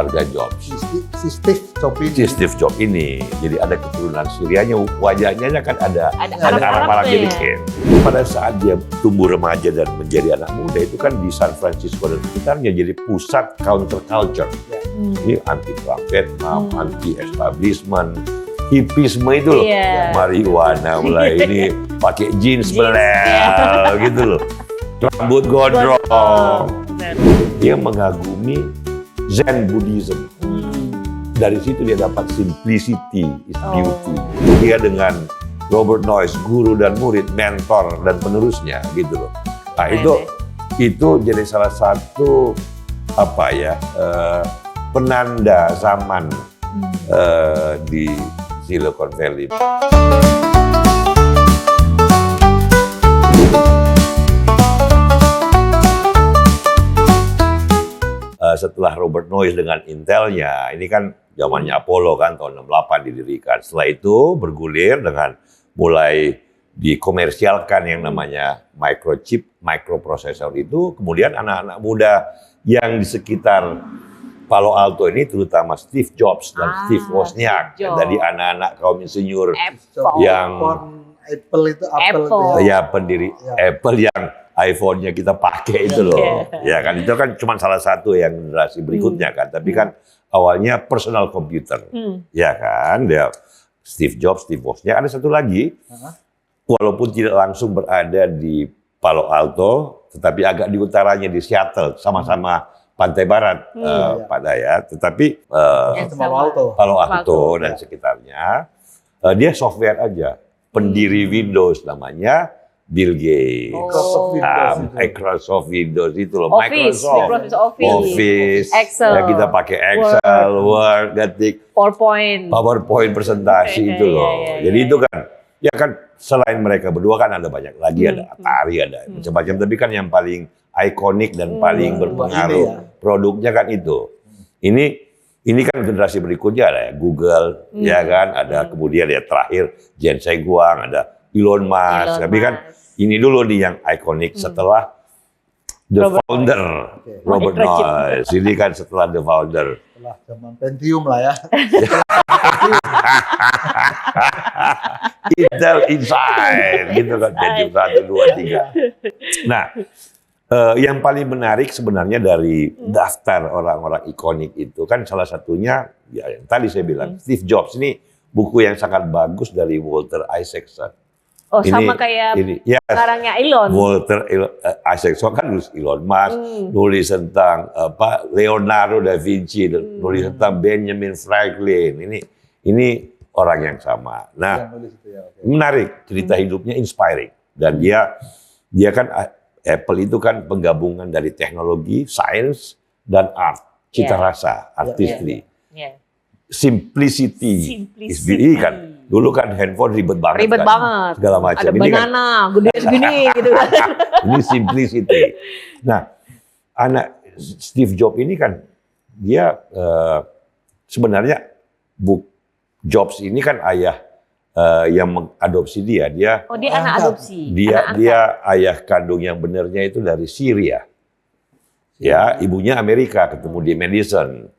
keluarga Jobs. Si Steve Jobs ini. Si Steve Jobs ini. Jadi ada keturunan Syrianya, wajahnya kan ada Arab dikit. Pada saat dia tumbuh remaja dan menjadi anak muda itu kan di San Francisco dan sekitarnya jadi pusat counterculture. Ini anti perang Vietnam, anti establishment, hippisme itu loh. Marijuana mulai ini pakai jeans belel gitu loh. Rambut gondrong. Dia mengagumi Zen Buddhism. Dari situ dia dapat simplicity is beauty. Dia dengan Robert Noyce, guru dan murid, mentor dan penerusnya gitu loh. Nah itu jadi salah satu penanda zaman di Silicon Valley. Setelah Robert Noyce dengan Intelnya, ini kan zamannya Apollo kan tahun 68 didirikan. Setelah itu bergulir dengan mulai dikomersialkan yang namanya microchip, microprocessor itu. Kemudian anak-anak muda yang di sekitar Palo Alto ini, terutama Steve Jobs dan Steve Wozniak, dari anak-anak kaum insinyur yang Apple itu ya pendiri Apple yang iPhone-nya kita pakai itu loh. Ya kan itu kan cuma salah satu yang generasi berikutnya kan. Tapi kan awalnya personal computer. Ya kan dia Steve Jobs, Steve Wozniak. Ada satu lagi walaupun tidak langsung berada di Palo Alto, tetapi agak di utaranya di Seattle, sama-sama pantai barat Pak Dayat. Tetapi Palo Alto dan sekitarnya dia software aja. Pendiri Windows namanya Bill Gates, Microsoft Windows itu loh, Office, Excel, ya kita pakai Excel, Word, ketik, PowerPoint presentasi itu loh. Jadi itu kan, ya kan selain mereka berdua kan ada banyak lagi, ada Atari, ada macam-macam. Tapi kan yang paling ikonik dan paling berpengaruh produknya kan itu. Ini kan generasi berikutnya ada Google, ya kan, ada kemudian ya terakhir Jensen Huang, ada Elon Musk. Tapi kan ini dulu nih yang ikonik setelah the founder Robert Noyce. Ini kan setelah the founder. Setelah zaman Pentium lah ya. Intel Inside gitu kan, Pentium 1, 2, 3. Nah, yang paling menarik sebenarnya dari daftar orang-orang ikonik itu kan salah satunya ya yang tadi saya bilang Steve Jobs. Ini buku yang sangat bagus dari Walter Isaacson. Oh, sama kayak sekarangnya Elon. Walter Isaacson kan nulis Elon Musk, nulis tentang Leonardo da Vinci, nulis tentang Benjamin Franklin. Ini orang yang sama. Nah, menarik, cerita hidupnya inspiring. Dan dia kan Apple itu kan penggabungan dari teknologi, sains dan art, cita rasa, artistry. Simplicity. Kan dulu kan handphone ribet banget. Segala macam. Ada banana, gede segini gitu kan. Ini simplicity. Nah, anak Steve Jobs ini kan dia sebenarnya Jobs ini kan ayah yang mengadopsi dia. Dia anak adopsi. Dia ayah kandung yang benarnya itu dari Syria. Ya, ibunya Amerika, ketemu di Madison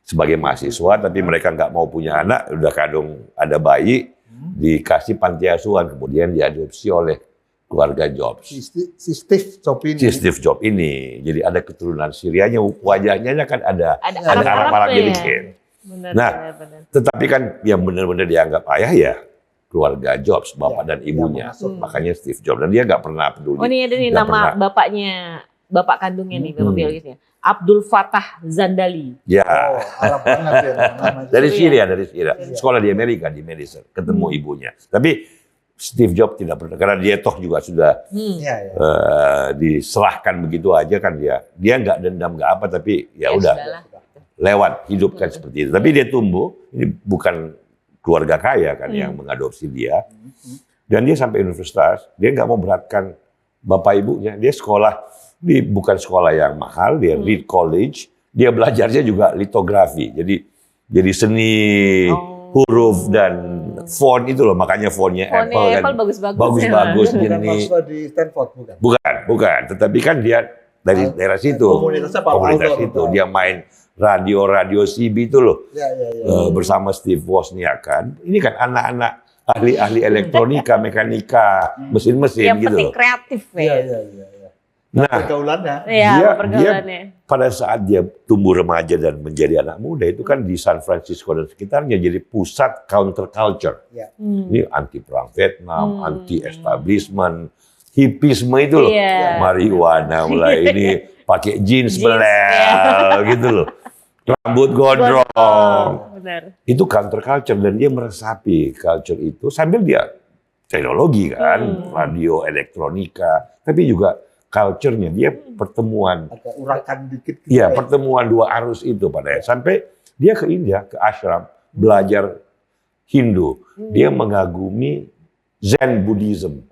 sebagai mahasiswa, tapi mereka nggak mau punya anak, udah kandung ada bayi, dikasih panti asuhan, kemudian diadopsi oleh keluarga Jobs. Si Steve Jobs ini. Si Steve Jobs ini, jadi ada keturunan Syrianya, wajahnya kan ada Arab dikit. Benar. Tetapi kan yang benar-benar dianggap ayah ya keluarga Jobs, bapak dan ibunya, makanya Steve Jobs, dan dia nggak pernah peduli. Oh ini ada nih nama bapaknya, bapak kandungnya nih, bapak biologisnya. Abdul Fattah Zandali. Ya. Arab banget ya. Dari Syria. Sekolah di Amerika, di Madison. Ketemu ibunya. Tapi Steve Jobs tidak pernah, karena dia toh juga sudah diserahkan begitu aja kan dia. Dia nggak dendam, nggak apa, tapi ya udah. Lewat, hidup kan seperti itu. Tapi dia tumbuh, ini bukan keluarga kaya kan yang mengadopsi dia. Dan dia sampai universitas, dia nggak mau beratkan bapak ibunya. Dia sekolah, bukan sekolah yang mahal, dia Reed College, dia belajarnya juga litografi, jadi seni huruf dan font itu loh, makanya fontnya Apple kan bagus-bagus. Di Stanford bukan, tetapi kan dia dari daerah situ, komunitas itu, dia main radio CB itu loh. Ya, ya, ya. Bersama Steve Wozniak kan. Ini kan anak-anak ahli-ahli elektronika, mekanika, mesin-mesin Yang gitu penting loh. kreatif Iya, ya. iya, iya. Ya. Nah, Pergaulannya. Iya, pergaulannya. pada saat dia tumbuh remaja dan menjadi anak muda itu kan di San Francisco dan sekitarnya jadi pusat counterculture. Ya. Ini anti perang Vietnam, anti establishment, hippisme itu loh. Iya. Marijuana mulai ini pakai jeans belel gitu loh. Rambut gondrong. Benar. Itu counterculture dan dia meresapi culture itu sambil dia teknologi kan, radio, elektronika, tapi juga culture-nya dia pertemuan. Agak urakan dikit. Gitu Iya, ya. pertemuan dua arus itu pada sampai dia ke India, ke ashram, belajar Hindu. Dia mengagumi Zen Buddhism.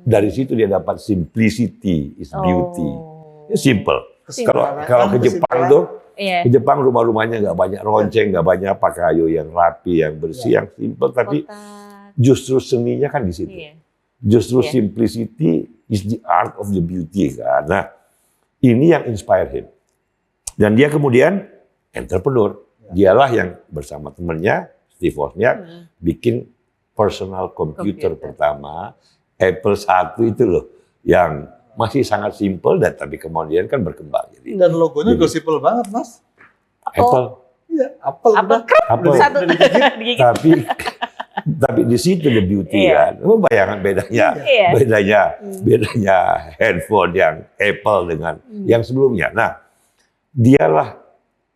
Dari situ dia dapat simplicity is beauty. Oh. Ini simple. Kesimpulan. Kalau ke Jepang tuh, Iya. ke Jepang rumah-rumahnya nggak banyak ronceng, nggak banyak pakai kayu yang rapi, yang bersih, yang simple. Tapi Kotak. justru seninya kan di situ. Iya. Justru Iya. simplicity is the art of the beauty kan. Nah, ini yang inspire him. Dan dia kemudian entrepreneur. Dialah yang bersama temannya Steve Wozniak bikin personal computer pertama Apple I itu loh, yang masih sangat simple dan tapi kemudian kan berkembang. Jadi Dan logonya gosipel banget, Mas. Apple, Iya, Apple. Apa? Apple. Satu digigit. tapi di situ the beauty Iya. kan. Oh, bayangan bedanya, Iya. bedanya handphone yang Apple dengan yang sebelumnya. Nah, dialah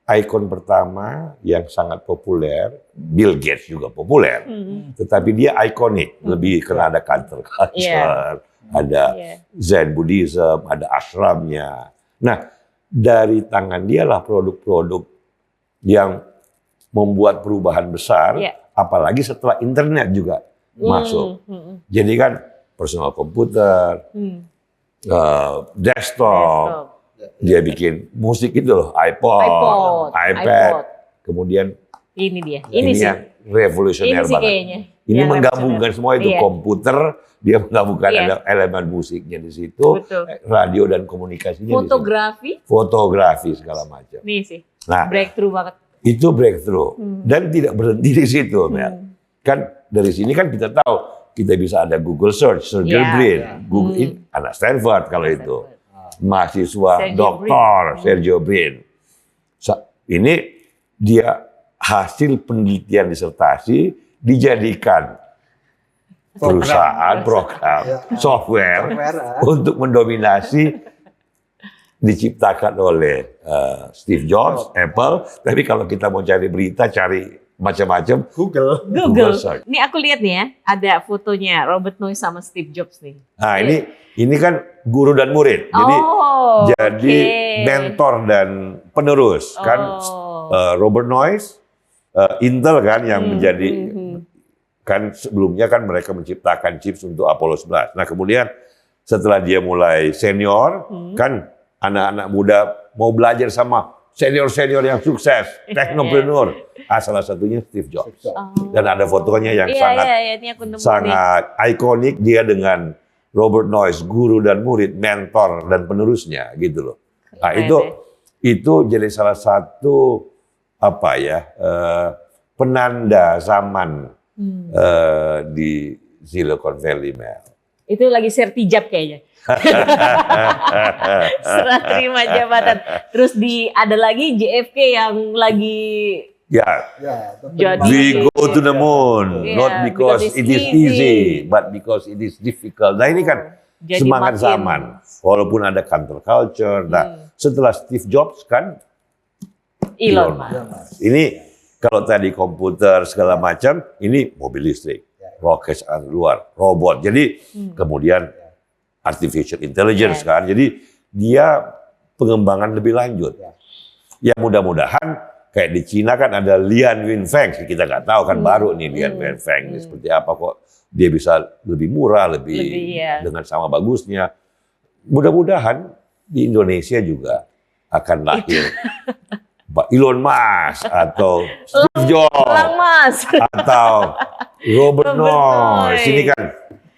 ikon pertama yang sangat populer. Bill Gates juga populer, tetapi dia ikonik, lebih karena ada counterculture, Iya. ada Iya. Zen Buddhism, ada ashramnya. Nah, dari tangan dialah produk-produk yang membuat perubahan besar, Iya. apalagi setelah internet juga masuk. Jadi kan personal komputer, desktop, dia bikin musik itu loh, iPod, iPad, kemudian Ini dia. Ini sih. yang revolusioner Ini sih banget. kayaknya. Ini Yang menggabungkan revolusioner. semua itu, Iya. komputer, dia menggabungkan Iya. elemen musiknya di situ, Betul. radio dan komunikasinya di situ. Fotografi. Fotografi segala macam. Nih sih. Nah, Breakthrough banget. itu breakthrough dan tidak berhenti di situ, Mel. Kan dari sini kan kita tahu kita bisa ada Google Search, Sergey Iya. Brin, Google ini anak Stanford kalau itu, mahasiswa Sergey doktor Sergey Brin. Ini dia hasil penelitian disertasi dijadikan perusahaan program Ya. software Software, untuk mendominasi diciptakan oleh Steve Jobs, Apple. Tapi kalau kita mau cari berita, cari macam-macam, Google. Google. search. Ini aku lihat nih ya, ada fotonya Robert Noyce sama Steve Jobs nih. Nah, ini kan guru dan murid. Jadi Oke. mentor dan penerus kan Robert Noyce, Intel kan yang menjadi kan sebelumnya kan mereka menciptakan chips untuk Apollo 11. Nah, kemudian setelah dia mulai senior kan anak-anak muda mau belajar sama senior-senior yang sukses, teknopreneur. Salah satunya Steve Jobs. Dan ada fotonya yang Ini aku nemu nih. sangat ikonik dia dengan Robert Noyce, guru dan murid, mentor dan penerusnya gitu loh. Nah, itu jadi salah satu penanda zaman di Silicon Valley, Mel. Itu lagi sertijab kayaknya. Serah terima jabatan. Terus ada lagi JFK yang lagi Ya, Jadi- we go to the moon, Yeah, not because because it it's is easy, easy. but because it is difficult. Nah, ini kan Jadi semangat makin- zaman, walaupun ada counterculture. Nah, setelah Steve Jobs kan Elon Elon Musk. ini kalau tadi komputer segala macam, ini mobil listrik, roket luar, robot. Jadi kemudian artificial intelligence kan. Jadi dia pengembangan lebih lanjut. Ya mudah-mudahan kayak di Cina kan ada Lian Winfeng, kita nggak tahu kan baru nih Lian Winfeng ini seperti apa kok dia bisa lebih murah, lebih Iya. dengan sama bagusnya. Mudah-mudahan di Indonesia juga akan lahir Pak Elon Musk atau Steve Jobs Elon Musk. atau Robert Robert Noyce. Noyce. Ini kan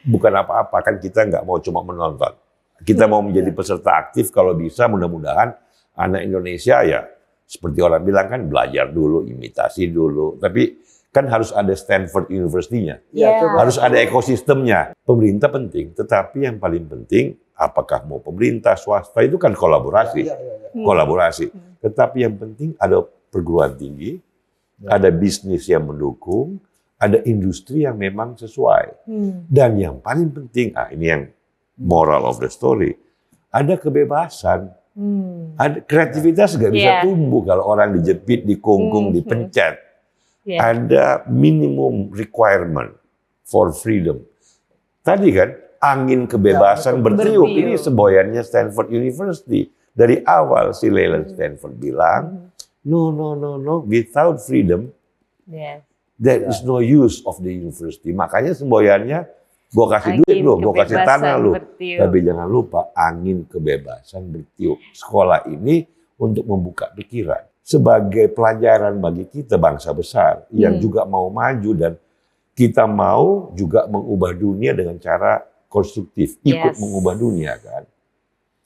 bukan apa-apa, kan kita nggak mau cuma menonton. Kita mau menjadi peserta aktif kalau bisa, mudah-mudahan anak Indonesia ya Seperti orang bilang kan belajar dulu, imitasi dulu. Tapi kan harus ada Stanford University-nya. Iya. coba. Harus ada ekosistemnya. Pemerintah penting, tetapi yang paling penting apakah mau pemerintah, swasta itu kan kolaborasi. Iya, iya, iya. Kolaborasi. Tetapi yang penting ada perguruan tinggi, ada bisnis yang mendukung, ada industri yang memang sesuai. Dan yang paling penting, ini yang moral of the story, ada kebebasan. Ada kreativitas nggak bisa Yeah. tumbuh kalau orang dijepit, dikungkung, dipencet. Yeah. Ada minimum requirement for freedom. Tadi kan angin kebebasan Ya, betul. bertiup. Bertiup. Ini semboyannya Stanford University. Dari awal si Leland Stanford bilang, no, without freedom, Yes. there is no use of the university. Makanya semboyannya, gue kasih duit Angin lu, gue kasih kebebasan tanah lu. bertiup. Tapi jangan lupa angin kebebasan bertiup. Sekolah ini untuk membuka pikiran. Sebagai pelajaran bagi kita bangsa besar yang juga mau maju dan kita mau juga mengubah dunia dengan cara konstruktif. Ikut Yes. mengubah dunia kan.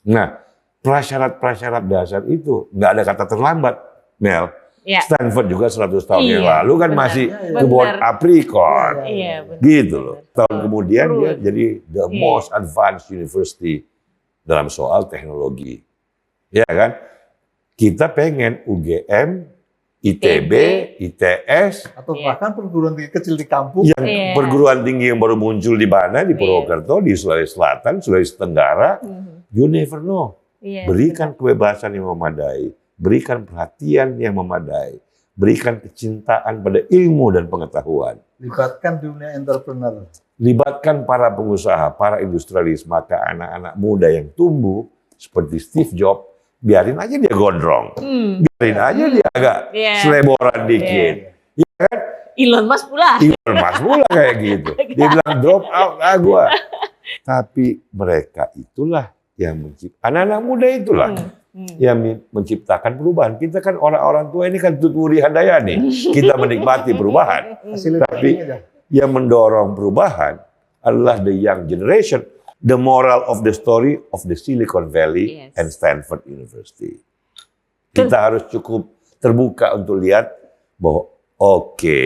Nah, prasyarat-prasyarat dasar itu nggak ada kata terlambat, Mel. Ya. Stanford juga 100 tahun yang Iya, lalu kan benar. masih Benar. kebun aprikot. Iya, benar. Gitu loh. Tahun kemudian dia True. jadi the Iya. most advanced university dalam soal teknologi. Ya kan? Kita pengen UGM, ITB, ITS, Atau Iya. bahkan perguruan tinggi kecil di kampung. yang Iya. perguruan tinggi yang baru muncul di mana? Di Iya. Purwokerto, di Sulawesi Selatan, Sulawesi Tenggara. You never know. Iya, Berikan kebebasan yang memadai, berikan perhatian yang memadai, berikan kecintaan pada ilmu dan pengetahuan. Libatkan dunia entrepreneur. Libatkan para pengusaha, para industrialis, maka anak-anak muda yang tumbuh seperti Steve Jobs, biarin aja dia gondrong, biarin aja dia agak Iya. seleboran dikit. Ya kan? Elon Musk pula. Elon Musk pula kayak gitu. Dia bilang drop out gua. Tapi mereka itulah yang menciptakan, anak-anak muda itulah yang menciptakan perubahan. Kita kan orang-orang tua ini kan Tuturi Handayani. Kita menikmati perubahan. Tapi yang mendorong perubahan adalah the young generation. The moral of the story of the Silicon Valley Yes. and Stanford University. Kita harus cukup terbuka untuk lihat bahwa oke,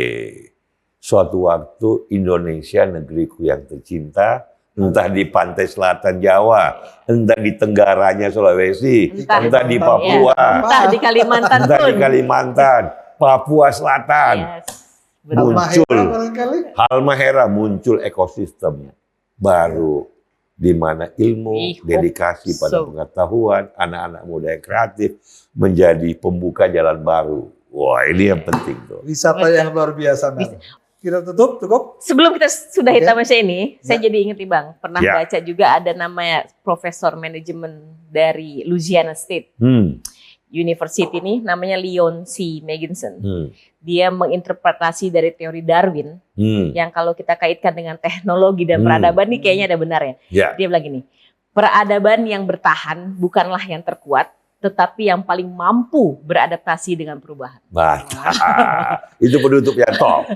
suatu waktu Indonesia negeriku yang tercinta, entah di pantai selatan Jawa, entah di tenggaranya Sulawesi, entah di Papua, Entah di Kalimantan entah pun. di Kalimantan, Papua Selatan. Yes. Betul. Muncul. Halmahera barangkali. Halmahera muncul ekosistem baru di mana ilmu, We hope dedikasi pada so. pengetahuan, anak-anak muda yang kreatif menjadi pembuka jalan baru. Wah, ini yang penting tuh. Wisata yang luar biasa. Mel. Kita tutup, cukup? Sebelum kita sudah Oke. hitam ini, saya Ya. jadi ingat nih Bang, pernah Ya. baca juga ada namanya Profesor Manajemen dari Louisiana State University nih, namanya Leon C. Megginson. Dia menginterpretasi dari teori Darwin, yang kalau kita kaitkan dengan teknologi dan peradaban nih kayaknya ada benarnya. Ya, Dia bilang gini, peradaban yang bertahan bukanlah yang terkuat, tetapi yang paling mampu beradaptasi dengan perubahan. mantap. Itu penutup yang top.